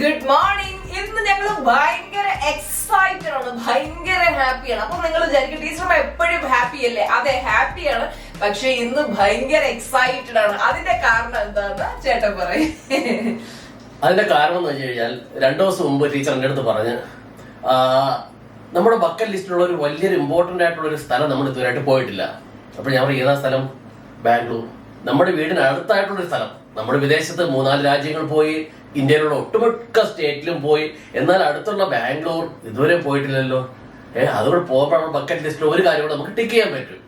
Good morning. ഇന്ന് ഞങ്ങൾ ഭയങ്കര എക്സൈറ്റഡ് ആണ്, ഭയങ്കര ഹാപ്പിയാണ്. അപ്പൊ നിങ്ങൾ വിചാരിക്കും ടീച്ചർ എപ്പോഴും ഹാപ്പി അല്ലേ? അതെ, ഹാപ്പിയാണ്. പക്ഷെ ഇന്ന് ഭയങ്കര എക്സൈറ്റഡ് ആണ്. അതിന്റെ കാരണം എന്താന്ന് ചേട്ടൻ പറയും. അതിന്റെ കാരണം എന്ന് വെച്ച് കഴിഞ്ഞാൽ 2 ദിവസം മുമ്പ് ടീച്ചർ എൻ്റെ അടുത്ത് പറഞ്ഞ് നമ്മുടെ ബക്കറ്റ് ലിസ്റ്റിലുള്ള ഒരു വലിയൊരു ഇമ്പോർട്ടന്റ് ആയിട്ടുള്ള ഒരു സ്ഥലം നമ്മൾ ഇതുവരെയായിട്ട് പോയിട്ടില്ല. അപ്പോൾ ഞാൻ പറയും, ഏതാ സ്ഥലം? ബാംഗ്ലൂർ. നമ്മുടെ വീടിന് അടുത്തായിട്ടുള്ളൊരു സ്ഥലം. നമ്മൾ വിദേശത്ത് 3-4 രാജ്യങ്ങൾ പോയി, ഇന്ത്യയിലുള്ള ഒട്ടുമിക്ക സ്റ്റേറ്റിലും പോയി, എന്നാൽ അടുത്തുള്ള ബാംഗ്ലൂർ ഇതുവരെ പോയിട്ടില്ലല്ലോ. അതുകൂടെ പോകുമ്പോഴാണ് ബക്കറ്റ് ലിസ്റ്റിൽ ഒരു കാര്യം കൂടെ നമുക്ക് ടിക്ക് ചെയ്യാൻ പറ്റും.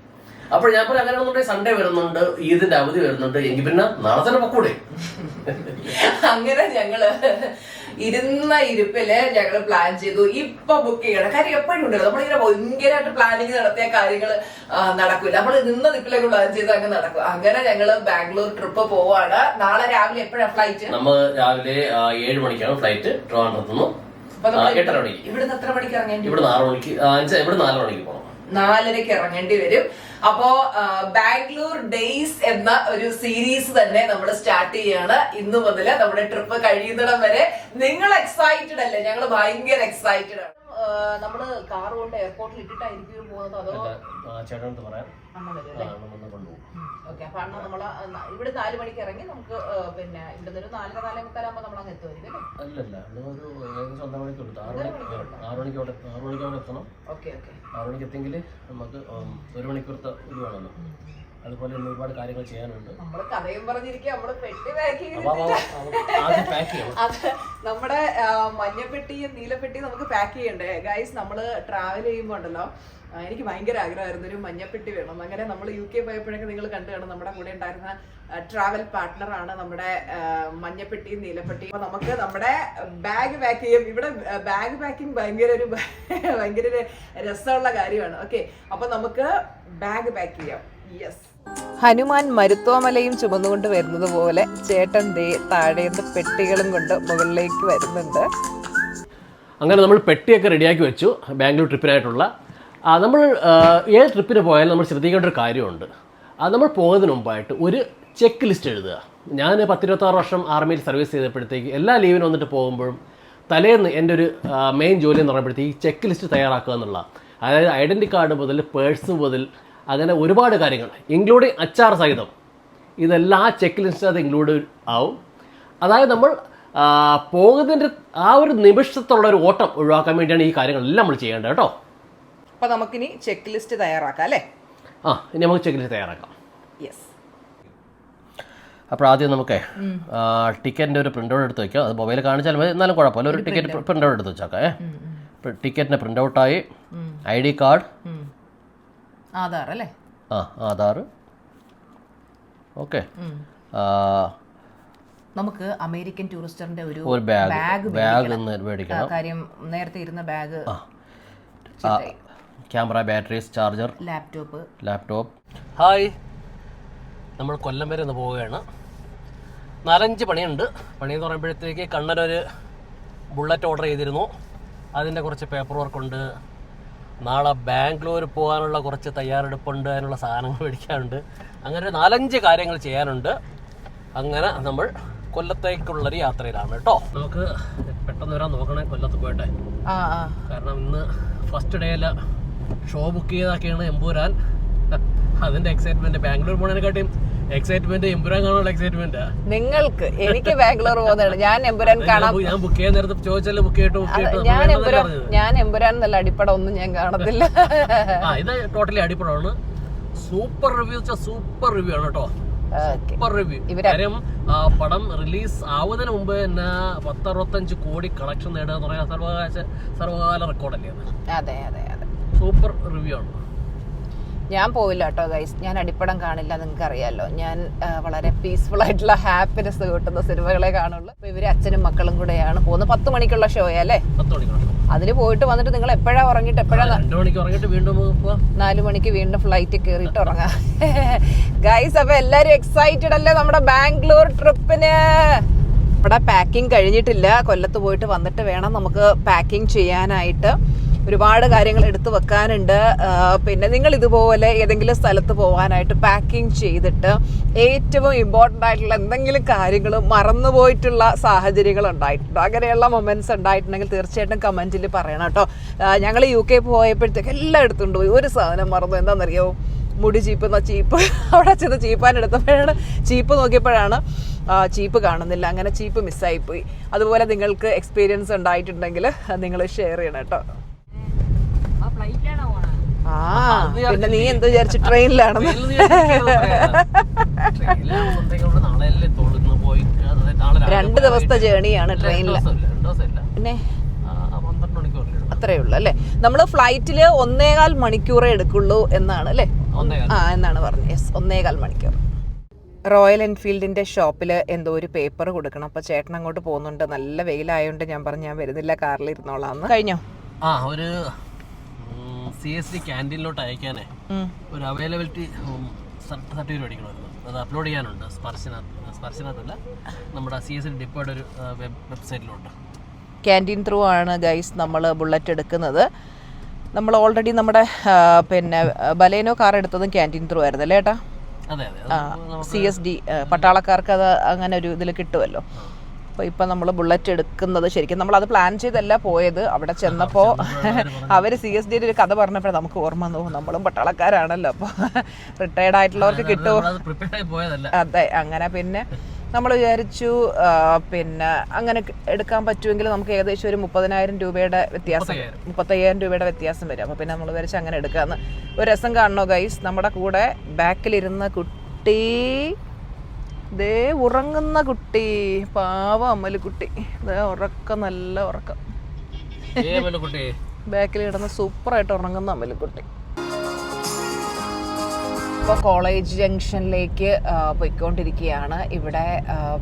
അപ്പോൾ ഞാൻ പറയാം, അങ്ങനെ ഒന്നുണ്ടെങ്കിൽ സൺഡേ വരുന്നുണ്ട്, ഈദിന്റെ അവധി വരുന്നുണ്ട്, എങ്കിൽ പിന്നെ നാളെ തന്നെ പൊക്കൂടെ. അങ്ങനെ ഞങ്ങള് ഇരുന്ന ഇരിപ്പില് ഞങ്ങള് പ്ലാൻ ചെയ്തു ഇപ്പൊ ബുക്ക് ചെയ്യണം. കാര്യം എപ്പോഴും ഉണ്ടല്ലോ നമ്മളിങ്ങനെ ഭയങ്കരമായിട്ട് പ്ലാനിങ് നടത്തിയ കാര്യങ്ങൾ നടക്കൂല. നമ്മൾ നിന്ന നിപ്പിലേക്ക് പ്ലാൻ ചെയ്ത് അങ്ങ് നടക്കും. അങ്ങനെ ഞങ്ങള് ബാംഗ്ലൂർ ട്രിപ്പ് പോവാണ്. നാളെ രാവിലെ എപ്പോഴാണ് ഫ്ലൈറ്റ്? നമ്മൾ രാവിലെ 7 മണിക്കാണ് ഫ്ലൈറ്റ് ട്രിവാൻഡ്രത്ത് നിന്ന്. 8:30 മണിക്ക്. ഇവിടുന്ന് എത്ര മണിക്ക് ഇറങ്ങേണ്ടി? ഇവിടെ 4 മണിക്ക്. ഇവിടെ 4 മണിക്ക് പോകണം. 4:30 ഇറങ്ങേണ്ടി വരും. അപ്പോ ബാംഗ്ലൂർ ഡേയ്സ് എന്ന ഒരു സീരീസ് തന്നെ നമ്മൾ സ്റ്റാർട്ട് ചെയ്യാണ്. ഇന്നു മുതൽ നമ്മുടെ ട്രിപ്പ് കഴിയുന്നിടം വരെ. നിങ്ങൾ എക്സൈറ്റഡ് അല്ലേ? ഞങ്ങൾ ഭയങ്കര എക്സൈറ്റഡ് ആണ്. നമ്മള് കാർ കൊണ്ട് എയർപോർട്ടിൽ ഇട്ടിട്ടായിരിക്കും പോകുന്നത്, അതോ ചേട്ടനടുത്ത് പറയാം. ഓക്കെ. അപ്പൊ അണ്ണ നമ്മള് ഇവിടെ 4 മണിക്ക് ഇറങ്ങി നമുക്ക് പിന്നെ ഇവിടെ ഒരു 4:45 നമ്മൾ അങ്ങ് എത്തുമായിരിക്കും അല്ലേ? അല്ലല്ല, ഒരു ഏകദേശം 1 മണിക്കൂർ. 6 മണിക്ക് അവിടെ എത്തണം. Okay okay. 6 മണിക്ക് എത്തിയെങ്കിൽ നമുക്ക് 1 മണിക്കൂറത്തെ ഇത് വേണമല്ലോ. അതുപോലെ തന്നെ ഒരുപാട് കാര്യങ്ങൾ ചെയ്യാനുണ്ട്. നമ്മള് കഥയും പറഞ്ഞിരിക്കുക. നമ്മള് പെട്ടി പാക്ക് ചെയ്യണം. അത് നമ്മുടെ മഞ്ഞപ്പെട്ടിയും നീലപ്പെട്ടിയും നമുക്ക് പാക്ക് ചെയ്യണ്ടേ ഗൈസ്? നമ്മള് ട്രാവൽ ചെയ്യുമ്പോ ഉണ്ടല്ലോ, എനിക്ക് ഭയങ്കര ആഗ്രഹമായിരുന്നു ഒരു മഞ്ഞപ്പെട്ടി വേണം. അങ്ങനെ നമ്മൾ UK പോയപ്പോഴൊക്കെ നിങ്ങൾ കണ്ടു കാണും, നമ്മുടെ കൂടെ ഉണ്ടായിരുന്ന ട്രാവൽ പാർട്ട്ണർ ആണ് നമ്മുടെ മഞ്ഞപ്പെട്ടിയും നീലപ്പെട്ടിയും. അപ്പൊ നമുക്ക് നമ്മുടെ ബാഗ് പാക്ക് ചെയ്യും. ഇവിടെ ബാഗ് പാക്കിംഗ് ഭയങ്കര ഒരു രസമുള്ള കാര്യമാണ്. ഓക്കെ, അപ്പൊ നമുക്ക് ബാഗ് പാക്ക് ചെയ്യാം. യെസ്. ഹനുമാൻ മരുത്തോമലയും ചുമന്നുകൊണ്ട് വരുന്നത് പോലെ ചേട്ടൻ ദേ താഴേന്ന് പെട്ടികളും കൊണ്ട് മുകളിലേക്ക് വരുന്നുണ്ട്. അങ്ങനെ നമ്മൾ പെട്ടിയൊക്കെ റെഡിയാക്കി വെച്ചു ബാംഗ്ലൂർ ട്രിപ്പിനായിട്ടുള്ള. നമ്മൾ ഏത് ട്രിപ്പിന് പോയാലും നമ്മൾ ശ്രദ്ധിക്കേണ്ട ഒരു കാര്യമുണ്ട്. നമ്മൾ പോകുന്നതിന് മുമ്പായിട്ട് ഒരു ചെക്ക് ലിസ്റ്റ് എഴുതുക. ഞാൻ 10-26 വർഷം ആർമിയിൽ സർവീസ് ചെയ്തപ്പോഴത്തേക്ക് എല്ലാ ലീവിന് വന്നിട്ട് പോകുമ്പോഴും തലേന്ന് എൻ്റെ ഒരു മെയിൻ ജോലി എന്ന് പറയുമ്പോഴത്തേക്ക് ചെക്ക് ലിസ്റ്റ് തയ്യാറാക്കുക എന്നുള്ള. അതായത് ഐഡൻറ്റി കാർഡ് മുതൽ പേഴ്സ് മുതൽ അങ്ങനെ ഒരുപാട് കാര്യങ്ങൾ, ഇൻക്ലൂഡിങ് അച്ചാർ സഹിതം, ഇതെല്ലാം ആ ചെക്ക് ലിസ്റ്റിനകത്ത് ഇൻക്ലൂഡ് ആവും. അതായത് നമ്മൾ പോകുന്നതിൻ്റെ ആ ഒരു നിമിഷത്തുള്ള ഒരു ഓട്ടം ഒഴിവാക്കാൻ വേണ്ടിയാണ് ഈ കാര്യങ്ങളെല്ലാം നമ്മൾ ചെയ്യേണ്ടത് കേട്ടോ. അപ്പോൾ നമുക്കിനി ചെക്ക് ലിസ്റ്റ് തയ്യാറാക്കാം അല്ലേ? ഇനി നമുക്ക് ചെക്ക് ലിസ്റ്റ് തയ്യാറാക്കാം. യെസ്. അപ്പോൾ ആദ്യം നമുക്ക് ടിക്കറ്റിൻ്റെ ഒരു പ്രിൻ്റ് ഔട്ട് എടുത്ത് വയ്ക്കാം. അത് മൊബൈൽ കാണിച്ചാൽ മതി, എന്നാലും കുഴപ്പമില്ല. ഒരു ടിക്കറ്റ് പ്രിൻ്റ് ഔട്ട് എടുത്ത് വെച്ചേക്കാം. ടിക്കറ്റിൻ്റെ പ്രിൻ്റ് ഔട്ടായി, ID കാർഡ്, ആധാർ അല്ലേ? ആധാർ. ഓക്കെ. നമുക്ക് അമേരിക്കൻ ടൂറിസ്റ്ററിന്റെ ഒരു ബാഗ് മേടിക്കണം. കാര്യം നേരത്തെ ഇരുന്ന bag, camera, batteries, charger, laptop. Hi, നമ്മൾ കൊല്ലം വരെ ഒന്ന് പോവുകയാണ്. 4-5 പണിയുണ്ട്. പണിയെന്ന് പറയുമ്പോഴത്തേക്ക് കണ്ണനൊരു ബുള്ളറ്റ് ഓർഡർ ചെയ്തിരുന്നു, അതിൻ്റെ കുറച്ച് പേപ്പർ വർക്കുണ്ട്. നാളെ ബാംഗ്ലൂർ പോകാനുള്ള കുറച്ച് തയ്യാറെടുപ്പുണ്ട്, അതിനുള്ള സാധനങ്ങൾ മേടിക്കാനുണ്ട്. അങ്ങനെ 4-5 കാര്യങ്ങൾ ചെയ്യാനുണ്ട്. അങ്ങനെ നമ്മൾ കൊല്ലത്തേക്കുള്ളൊരു യാത്രയിലാണ് കേട്ടോ. നമുക്ക് പെട്ടെന്ന് വരാൻ നോക്കണേ കൊല്ലത്ത് പോയിട്ടെ. കാരണം ഇന്ന് ഫസ്റ്റ് ഡേയിൽ ഷോ ബുക്ക് ചെയ്താക്കിയാണ് എമ്പുരാൻ. അതിൻ്റെ എക്സൈറ്റ്മെൻറ്റ്, ബാംഗ്ലൂർ പോണതിനെക്കാട്ടിയും എക്സൈറ്റ്മെന്റ് എമ്പുരാൻ കാണാനുള്ള എക്സൈറ്റ്മെന്റ് നിങ്ങൾക്ക്. എനിക്ക് ബാംഗ്ലൂർ പോകുന്നതാണ്. ഞാൻ എമ്പുരാൻ കാണാൻ ബുക്ക് ചെയ്യാൻ നേരത്തെ ചോദിച്ചാലും ബുക്ക് ചെയ്തിട്ട് ഞാൻ എമ്പുരാൻ നല്ല അടിപ്പടം ഒന്നും ഞാൻ കാണത്തില്ല. ഇത് ടോട്ടലി അടിപ്പടമാണ്. സൂപ്പർ റിവ്യൂ സൂപ്പർ റിവ്യൂ ആണ് കേട്ടോ. Super review. കാര്യം പടം റിലീസ് ആവുന്നതിന് മുമ്പ് തന്നെ 10-65 കോടി കളക്ഷൻ നേടുക എന്ന് പറയാൻ സർവകാല റെക്കോർഡല്ലേ അത്. അതെ അതെ അതെ, സൂപ്പർ റിവ്യൂ ആണ്. ഞാൻ പോയില്ല കേട്ടോ ഗൈസ്, ഞാൻ അടിപ്പടം കാണില്ല, നിങ്ങൾക്ക് അറിയാലോ. ഞാൻ വളരെ പീസ്ഫുൾ ആയിട്ടുള്ള ഹാപ്പിനെസ് കിട്ടുന്ന സിനിമകളെ കാണുള്ളൂ. അപ്പൊ ഇവര് അച്ഛനും മക്കളും കൂടെയാണ് പോകുന്നത്. 10 മണിക്കുള്ള ഷോ അല്ലേ? അതിന് പോയിട്ട് വന്നിട്ട് നിങ്ങൾ എപ്പോഴാ ഉറങ്ങിട്ട് 4 മണിക്ക് വീണ്ടും ഫ്ലൈറ്റ് കയറിയിട്ട് ഉറങ്ങാം ഗൈസ്. അപ്പൊ എല്ലാരും എക്സൈറ്റഡ് അല്ലേ നമ്മുടെ ബാംഗ്ലൂർ ട്രിപ്പിന്? ഇവിടെ പാക്കിംഗ് കഴിഞ്ഞിട്ടില്ല. കൊല്ലത്ത് പോയിട്ട് വന്നിട്ട് വേണം നമുക്ക് പാക്കിംഗ് ചെയ്യാനായിട്ട്. ഒരുപാട് കാര്യങ്ങൾ എടുത്തു വെക്കാനുണ്ട്. പിന്നെ നിങ്ങൾ ഇതുപോലെ ഏതെങ്കിലും സ്ഥലത്ത് പോകാനായിട്ട് പാക്കിംഗ് ചെയ്തിട്ട് ഏറ്റവും ഇമ്പോർട്ടൻ്റ് ആയിട്ടുള്ള എന്തെങ്കിലും കാര്യങ്ങൾ മറന്നുപോയിട്ടുള്ള സാഹചര്യങ്ങൾ ഉണ്ടായിട്ടുണ്ട്, അങ്ങനെയുള്ള മൊമെന്റ്സ് ഉണ്ടായിട്ടുണ്ടെങ്കിൽ തീർച്ചയായിട്ടും കമൻറ്റിൽ പറയണം കേട്ടോ. ഞങ്ങൾ UK പോയപ്പോഴത്തേക്ക് എല്ലാം എടുത്തുകൊണ്ട് പോയി. ഒരു സാധനം മറന്നു, എന്താണെന്നറിയോ? മുടി ചീപ്പ് അവിടെ ചെന്ന് ചീപ്പാനെടുത്തപ്പോഴാണ് ചീപ്പ് നോക്കിയപ്പോഴാണ് ചീപ്പ് കാണുന്നില്ല. അങ്ങനെ ചീപ്പ് മിസ്സായിപ്പോയി. അതുപോലെ നിങ്ങൾക്ക് എക്സ്പീരിയൻസ് ഉണ്ടായിട്ടുണ്ടെങ്കിൽ നിങ്ങൾ ഷെയർ ചെയ്യണം കേട്ടോ. പിന്നെ നീ എന്ത് വിചാരിച്ചു ട്രെയിനിലാണെന്ന്? 2 ദിവസത്തെ ജേണിയാണ് ട്രെയിനിൽ. പിന്നെ അത്രേ ഉള്ളൂ അല്ലേ? നമ്മൾ ഫ്ലൈറ്റില് 1.25 മണിക്കൂറേ എടുക്കുള്ളൂ എന്നാണ് അല്ലേ? എന്നാണ് പറഞ്ഞത്. യെസ്, 1.25 മണിക്കൂർ. റോയൽ എൻഫീൽഡിന്റെ ഷോപ്പിൽ എന്തോ ഒരു പേപ്പർ കൊടുക്കണം. അപ്പൊ ചേട്ടൻ അങ്ങോട്ട് പോകുന്നുണ്ട്. നല്ല വെയിലായോണ്ട് ഞാൻ പറഞ്ഞു ഞാൻ വരുന്നില്ല, കാറിൽ ഇരുന്നോളാന്ന്. കഴിഞ്ഞോ? ഒരു CSD ക്യാൻറ്റീനിലോട്ട് അയക്കാനേ ഒരു അവൈലബിലിറ്റി സർട്ടിഫിക്കറ്റ് അടിക്കണമായിരുന്നു. അത് അപ്ലോഡ് ചെയ്യാനുണ്ട് സ്പർശനത്തല്ല, നമ്മുടെ CSD ഡിപ്പോയുടെ ഒരു വെബ്സൈറ്റിലോട്ട്. ക്യാൻറ്റീൻ ത്രൂ ആണ് ഗൈസ് നമ്മൾ ബുള്ളറ്റ് എടുക്കുന്നത്. നമ്മൾ ഓൾറെഡി നമ്മുടെ പിന്നെ ബലേനോ കാർ എടുത്തതും ക്യാൻറ്റീൻ ത്രൂ ആയിരുന്നു അല്ലേ ഏട്ടാ? CSD പട്ടാളക്കാർക്ക് അത് അങ്ങനെ ഒരു ഇതിൽ കിട്ടുമല്ലോ. അപ്പോൾ ഇപ്പം നമ്മൾ ബുള്ളറ്റ് എടുക്കുന്നത് ശരിക്കും നമ്മളത് പ്ലാൻ ചെയ്തല്ല പോയത്. അവിടെ ചെന്നപ്പോൾ അവർ CSDയുടെ ഒരു കഥ പറഞ്ഞപ്പോഴാണ് നമുക്ക് ഓർമ്മ വന്നു, നമ്മളും പട്ടാളക്കാരാണല്ലോ, അപ്പോൾ റിട്ടയർഡ് ആയിട്ടുള്ളവർക്ക് കിട്ടുമോ? അതെ. അങ്ങനെ പിന്നെ നമ്മൾ വിചാരിച്ചു പിന്നെ അങ്ങനെ എടുക്കാൻ പറ്റുമെങ്കിൽ നമുക്ക് ഏകദേശം ഒരു 30,000 രൂപയുടെ വ്യത്യാസം, 35,000 രൂപയുടെ വ്യത്യാസം വരും. അപ്പോൾ പിന്നെ നമ്മൾ വിചാരിച്ചു അങ്ങനെ എടുക്കാമെന്ന്. ഒരു രസം കാണണോ ഗൈസ്? നമ്മുടെ കൂടെ ബാക്കിലിരുന്ന കുട്ടി, ദേ ഉറങ്ങുന്ന കുട്ടി, പാവ അമ്മലുകുട്ടി, ഉറക്കം, നല്ല ഉറക്കം. ബാക്കിൽ കിടന്ന് സൂപ്പറായിട്ട് ഉറങ്ങുന്ന അമ്മലുകുട്ടി. ഇപ്പോൾ കോളേജ് ജംഗ്ഷനിലേക്ക് പോയിക്കൊണ്ടിരിക്കുകയാണ്. ഇവിടെ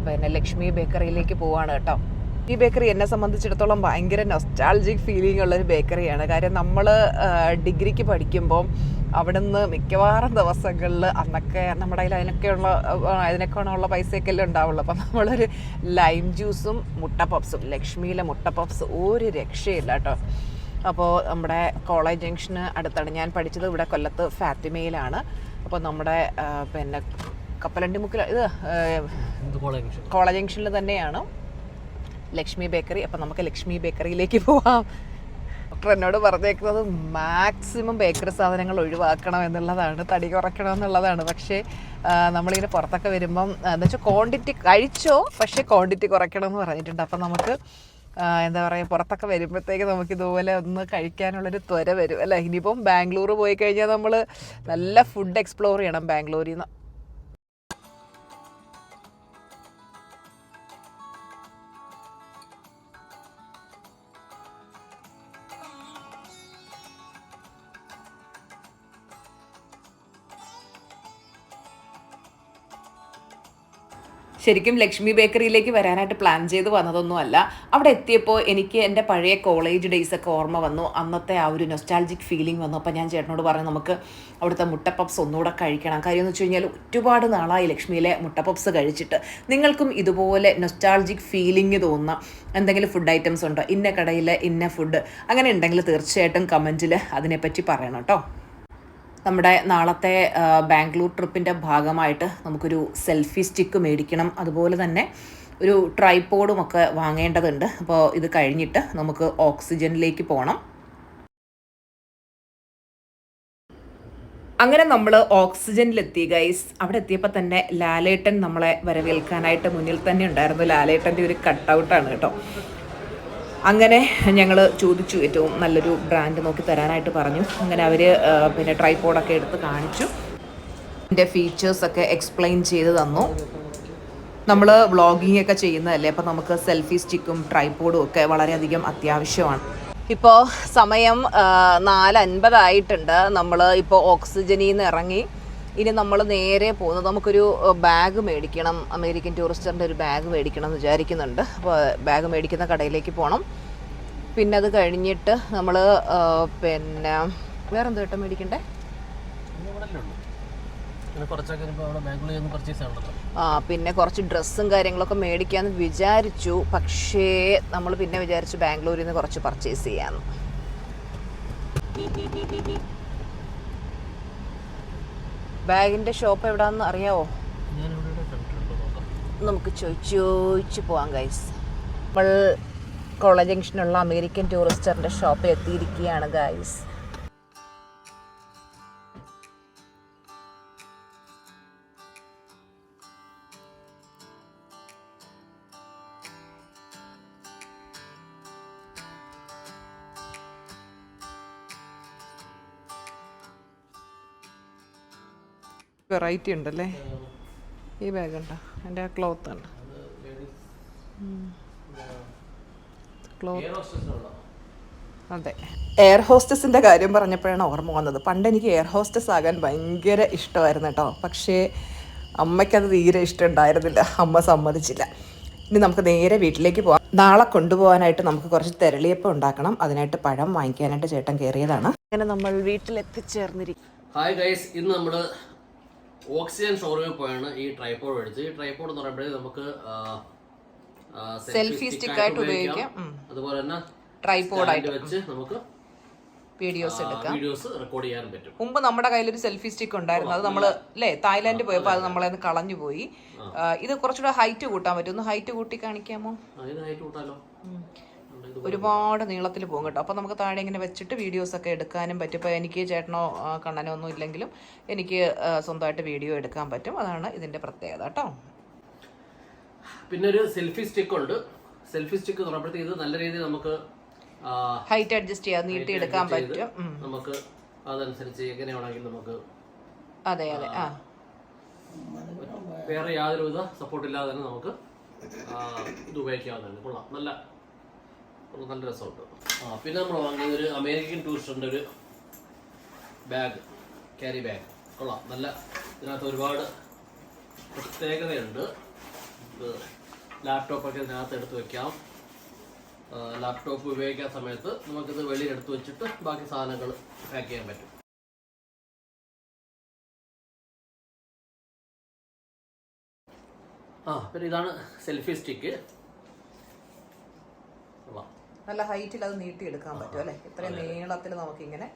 പിന്നെ ലക്ഷ്മി ബേക്കറിയിലേക്ക് പോവാണ് കേട്ടോ. ഈ ബേക്കറി എന്നെ സംബന്ധിച്ചിടത്തോളം ഭയങ്കര നൊസ്റ്റാൾജിക് ഫീലിംഗ് ഉള്ളൊരു ബേക്കറിയാണ്. കാര്യം നമ്മൾ ഡിഗ്രിക്ക് പഠിക്കുമ്പോൾ അവിടെ നിന്ന് മിക്കവാറും ദിവസങ്ങളിൽ അന്നൊക്കെ നമ്മുടെ കയ്യിൽ അതിനൊക്കെയുള്ള പൈസയൊക്കെ എല്ലാം ഉണ്ടാവുള്ളൂ. അപ്പം നമ്മളൊരു ലൈം ജ്യൂസും മുട്ട പപ്സും, ലക്ഷ്മിയിലെ മുട്ട പപ്സ് ഒരു രക്ഷയില്ല കേട്ടോ. അപ്പോൾ നമ്മുടെ കോളേജ് ജംഗ്ഷന് അടുത്താണ്. ഞാൻ പഠിച്ചത് ഇവിടെ കൊല്ലത്ത് ഫാത്തിമയിലാണ്. അപ്പോൾ നമ്മുടെ പിന്നെ കപ്പലണ്ടി മുക്കിൽ ഇത് കോളേജ് ജംഗ്ഷനിൽ തന്നെയാണ് ലക്ഷ്മി ബേക്കറി. അപ്പം നമുക്ക് ലക്ഷ്മി ബേക്കറിയിലേക്ക് പോവാം. ഡോക്ടർ എന്നോട് പറഞ്ഞേക്കുന്നത് മാക്സിമം ബേക്കറി സാധനങ്ങൾ ഒഴിവാക്കണം എന്നുള്ളതാണ്, തടി കുറയ്ക്കണം എന്നുള്ളതാണ്. പക്ഷേ നമ്മളിങ്ങനെ പുറത്തൊക്കെ വരുമ്പം എന്താ വെച്ചാൽ ക്വാണ്ടിറ്റി കഴിച്ചോ, പക്ഷേ ക്വാണ്ടിറ്റി കുറയ്ക്കണം എന്ന് പറഞ്ഞിട്ടുണ്ട്. അപ്പം നമുക്ക് എന്താ പറയുക, പുറത്തൊക്കെ വരുമ്പോഴത്തേക്ക് നമുക്കിതുപോലെ ഒന്ന് കഴിക്കാനുള്ളൊരു ത്വര വരും അല്ലേ? ഇനിയിപ്പം ബാംഗ്ലൂർ പോയി കഴിഞ്ഞാൽ നമ്മൾ നല്ല ഫുഡ് എക്സ്പ്ലോർ ചെയ്യണം ബാംഗ്ലൂരിൽ നിന്ന്. ശരിക്കും ലക്ഷ്മി ബേക്കറിയിലേക്ക് വരാനായിട്ട് പ്ലാൻ ചെയ്ത് വന്നതൊന്നുമല്ല. അവിടെ എത്തിയപ്പോൾ എനിക്ക് എൻ്റെ പഴയ കോളേജ് ഡേയ്സൊക്കെ ഓർമ്മ വന്നു. അന്നത്തെ ആ ഒരു നൊസ്റ്റാൾജിക് ഫീലിംഗ് വന്നു. അപ്പോൾ ഞാൻ ചേട്ടനോട് പറഞ്ഞു നമുക്ക് അവിടുത്തെ മുട്ട പപ്സ് ഒന്നുകൂടെ കഴിക്കണം. കാര്യം എന്ന് വെച്ച് കഴിഞ്ഞാൽ ഒരുപാട് നാളായി ലക്ഷ്മിയിലെ മുട്ട പപ്സ് കഴിച്ചിട്ട്. നിങ്ങൾക്കും ഇതുപോലെ നൊസ്റ്റാൾജിക് ഫീലിംഗ് തോന്നുന്ന എന്തെങ്കിലും ഫുഡ് ഐറ്റംസ് ഉണ്ടോ? ഇന്ന കടയിലെ ഇന്ന ഫുഡ് അങ്ങനെ ഉണ്ടെങ്കിൽ തീർച്ചയായിട്ടും കമൻറ്റിൽ അതിനെപ്പറ്റി പറയണം കേട്ടോ. നമ്മുടെ നാളത്തെ ബാംഗ്ലൂർ ട്രിപ്പിൻ്റെ ഭാഗമായിട്ട് നമുക്കൊരു സെൽഫി സ്റ്റിക്ക് മേടിക്കണം. അതുപോലെ തന്നെ ഒരു ട്രൈപോഡും ഒക്കെ വാങ്ങേണ്ടതുണ്ട്. അപ്പോൾ ഇത് കഴിഞ്ഞിട്ട് നമുക്ക് ഓക്സിജനിലേക്ക് പോകണം. അങ്ങനെ നമ്മൾ ഓക്സിജനിലെത്തി ഗൈസ്. അവിടെ എത്തിയപ്പോൾ തന്നെ ലാലേട്ടൻ നമ്മളെ വരവേൽക്കാനായിട്ട് മുന്നിൽ തന്നെ ഉണ്ടായിരുന്നു. ലാലേട്ടൻ്റെ ഒരു കട്ടൗട്ടാണ് കേട്ടോ. അങ്ങനെ ഞങ്ങൾ ചോദിച്ചു, ഏറ്റവും നല്ലൊരു ബ്രാൻഡ് നോക്കി തരാനായിട്ട് പറഞ്ഞു. അങ്ങനെ അവർ പിന്നെ ട്രൈപോഡൊക്കെ എടുത്ത് കാണിച്ചു, അതിൻ്റെ ഫീച്ചേഴ്സൊക്കെ എക്സ്പ്ലെയിൻ ചെയ്ത് തന്നു. നമ്മൾ വ്ളോഗിങ് ഒക്കെ ചെയ്യുന്നതല്ലേ, അപ്പോൾ നമുക്ക് സെൽഫി സ്റ്റിക്കും ട്രൈപോഡും ഒക്കെ വളരെയധികം അത്യാവശ്യമാണ്. ഇപ്പോൾ സമയം 4:50 ആയിട്ടുണ്ട്. നമ്മൾ ഇപ്പോൾ ഓക്സിജനിൽ നിന്ന് ഇറങ്ങി. ഇനി നമ്മൾ നേരെ പോകുന്നത് നമുക്കൊരു ബാഗ് മേടിക്കണം. അമേരിക്കൻ ടൂറിസ്റ്ററിൻ്റെ ഒരു ബാഗ് മേടിക്കണം എന്ന് വിചാരിക്കുന്നുണ്ട്. അപ്പോൾ ബാഗ് മേടിക്കുന്ന കടയിലേക്ക് പോകണം. പിന്നെ അത് കഴിഞ്ഞിട്ട് നമ്മൾ പിന്നെ വേറെന്ത് കേട്ടോ മേടിക്കണ്ടേ? പിന്നെ കുറച്ച് ഡ്രസ്സും കാര്യങ്ങളൊക്കെ മേടിക്കാമെന്ന് വിചാരിച്ചു. പക്ഷേ നമ്മൾ പിന്നെ വിചാരിച്ചു ബാംഗ്ലൂരിൽ നിന്ന് കുറച്ച് പർച്ചേസ് ചെയ്യാമെന്ന്. ബാഗിന്റെ ഷോപ്പ് എവിടാന്ന് അറിയാവോ? നമുക്ക് ചോദിച്ചു പോവാം ഗൈസ്. നമ്മൾ കോളേജ് ജംഗ്ഷനുള്ള അമേരിക്കൻ ടൂറിസ്റ്ററിന്റെ ഷോപ്പിൽ എത്തിയിരിക്കുകയാണ് ഗൈസ്. വെറൈറ്റി ഉണ്ടല്ലേ. ഈ ബാഗ് ഉണ്ടോ? എൻ്റെ ആ ക്ലോത്ത് ഉണ്ട്. അതെ, എയർ ഹോസ്റ്റസിൻ്റെ കാര്യം പറഞ്ഞപ്പോഴാണ് ഓർമ്മ വന്നത്. പണ്ട് എനിക്ക് എയർ ഹോസ്റ്റസ് ആകാൻ ഭയങ്കര ഇഷ്ടമായിരുന്നു കേട്ടോ. പക്ഷേ അമ്മയ്ക്കത് തീരെ ഇഷ്ടമുണ്ടായിരുന്നില്ല, അമ്മ സമ്മതിച്ചില്ല. ഇനി നമുക്ക് നേരെ വീട്ടിലേക്ക് പോകാം. നാളെ കൊണ്ടുപോകാനായിട്ട് നമുക്ക് കുറച്ച് തെരളിയപ്പം ഉണ്ടാക്കണം. അതിനായിട്ട് പഴം വാങ്ങിക്കാനായിട്ട് ചേട്ടൻ കയറിയതാണ്. അങ്ങനെ നമ്മൾ വീട്ടിലെത്തിച്ചേർന്നിരിക്കും. ഹായ് ഗൈസ്, ഇന്ന് നമ്മൾ ഓക്സിജൻ ഷോറൂമിൽ പോയാണ് ഈ ട്രൈപോഡ് മേടിച്ച്. ഈ ട്രൈപോഡ് എന്ന് പറയുമ്പോഴേ നമുക്ക് സെൽഫി സ്റ്റിക്ക് ആയിട്ട് ഉപയോഗിക്കാം. അതുപോലെ തന്നെ ട്രൈപോഡ് ആയിട്ട് വെച്ച് നമുക്ക് വീഡിയോസ് എടുക്കാം, വീഡിയോസ് റെക്കോർഡ് ചെയ്യാൻ പറ്റും. മുമ്പ് നമ്മുടെ കയ്യിലൊരു സെൽഫി സ്റ്റിക്ക് ഉണ്ടായിരുന്നു. അത് നമ്മൾ തായ്ലാൻഡ് പോയപ്പോൾ അത് നമ്മളെ കളഞ്ഞു പോയി. ഇത് കുറച്ചുകൂടെ ഹൈറ്റ് കൂട്ടാൻ പറ്റും. ഒന്ന് ഹൈറ്റ് കൂട്ടി കാണിക്കാമോ? ഒരുപാട് നീളത്തിൽ പോകും കേട്ടോ. അപ്പോൾ നമുക്ക് താഴെ ഇങ്ങനെ വെച്ചിട്ട് വീഡിയോസ് ഒക്കെ എടുക്കാനും പറ്റും. ഇപ്പോൾ എനിക്ക് ചേട്ടനോ കണ്ണനോ ഒന്നും ഇല്ലെങ്കിലും എനിക്ക് സ്വന്തമായിട്ട് വീഡിയോ എടുക്കാൻ പറ്റും. അതാണ് ഇതിന്റെ പ്രത്യേകത കേട്ടോ. പിന്നെ ഒരു സെൽഫി സ്റ്റിക്ക് ഉണ്ട്. സെൽഫി സ്റ്റിക്ക് എന്ന് പറയുമ്പോഴത്തേക്ക് ഇത് നല്ല രീതിയിൽ നമുക്ക് ഹൈറ്റ് അഡ്ജസ്റ്റ് ചെയ്യാൻ നീട്ടി എടുക്കാൻ പറ്റും. നമുക്ക് അതനുസരിച്ച് എങ്ങനെയാണെങ്കിൽ നമുക്ക് അതെ അതെ വേറെ യാതൊരുവിധ സപ്പോർട്ട് ഇല്ലാതെ തന്നെ നമുക്ക് ഇത് ഉപയോഗിക്കാവുന്നതാണ്. കൊള്ളാം, നല്ല രസമുണ്ട്. പിന്നെ നമ്മൾ വാങ്ങിയത് ഒരു അമേരിക്കൻ ടൂറിസ്റ്റിന്റെ ഒരു ബാഗ്, ക്യാരി ബാഗ്. കൊള്ളാം, നല്ല. ഇതിനകത്ത് ഒരുപാട് പ്രത്യേകതയുണ്ട്. ലാപ്ടോപ്പൊക്കെ ഇതിനകത്ത് എടുത്ത് വെക്കാം. ലാപ്ടോപ്പ് ഉപയോഗിക്കുന്ന സമയത്ത് നമുക്കിത് വെളിയിൽ എടുത്ത് വെച്ചിട്ട് ബാക്കി സാധനങ്ങൾ പാക്ക് ചെയ്യാൻ പറ്റും. പിന്നെ ഇതാണ് സെൽഫി സ്റ്റിക്ക്. നല്ല ഹൈറ്റിൽ അത് നീട്ടിയെടുക്കാൻ പറ്റും അല്ലേ? ഇത്രയും നീളത്തിൽ നമുക്കിങ്ങനെ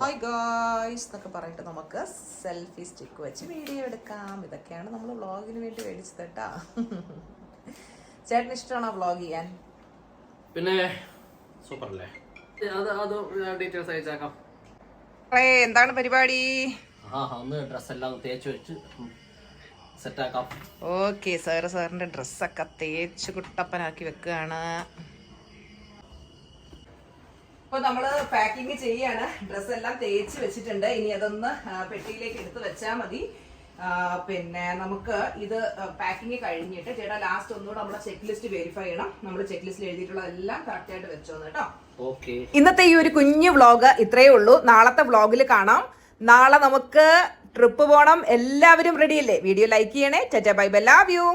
ഹായ് ഗായ്സ് എന്നൊക്കെ പറഞ്ഞിട്ട് നമുക്ക് സെൽഫി സ്റ്റിക്ക് വെച്ച് വീഡിയോ എടുക്കാം. ഇതൊക്കെയാണ് നമ്മൾ വ്ളോഗിന് വേണ്ടി മേടിച്ചത് കേട്ടാ. ചേട്ടന് ഇഷ്ടമാണോ വ്ളോഗ് ചെയ്യാൻ? പിന്നെ സൂപ്പർ അല്ലേ? അത് ഡീറ്റെയിൽസ് അയച്ചേക്കാം. എന്താണ് പരിപാടി? ഒന്ന് ഡ്രസ്സെല്ലാം തേച്ച് വെച്ച് സെറ്റാക്കാം. ഓക്കെ, സാറിന്റെ ഡ്രസ്സൊക്കെ തേച്ച് കുട്ടപ്പനാക്കി വെക്കുകയാണ്. അപ്പോൾ നമ്മൾ പാക്കിങ് ചെയ്യാണ്. ഡ്രസ്സെല്ലാം തേച്ച് വെച്ചിട്ടുണ്ട്. ഇനി അതൊന്ന് പെട്ടിയിലേക്ക് എടുത്ത് വെച്ചാൽ മതി. പിന്നെ നമുക്ക് ഇത് പാക്കിങ് കഴിഞ്ഞിട്ട് ചേട്ടാ ലാസ്റ്റ് ഒന്നുകൂടെ നമ്മളെ ചെക്ക് ലിസ്റ്റ് വെരിഫൈ ചെയ്യണം. നമ്മൾ ചെക്ക് ലിസ്റ്റിൽ എഴുതിയിട്ടുള്ളതെല്ലാം കറക്റ്റ് ആയിട്ട് വെച്ചോന്ന് കേട്ടോ. ഇന്നത്തെ ഈ ഒരു കുഞ്ഞു വ്ളോഗ് ഇത്രയേ ഉള്ളൂ. നാളത്തെ വ്ളോഗിൽ കാണാം. നാളെ നമുക്ക് ട്രിപ്പ് പോകണം. എല്ലാവരും റെഡിയല്ലേ? വീഡിയോ ലൈക്ക് ചെയ്യണേ. Tata bye bye, love you.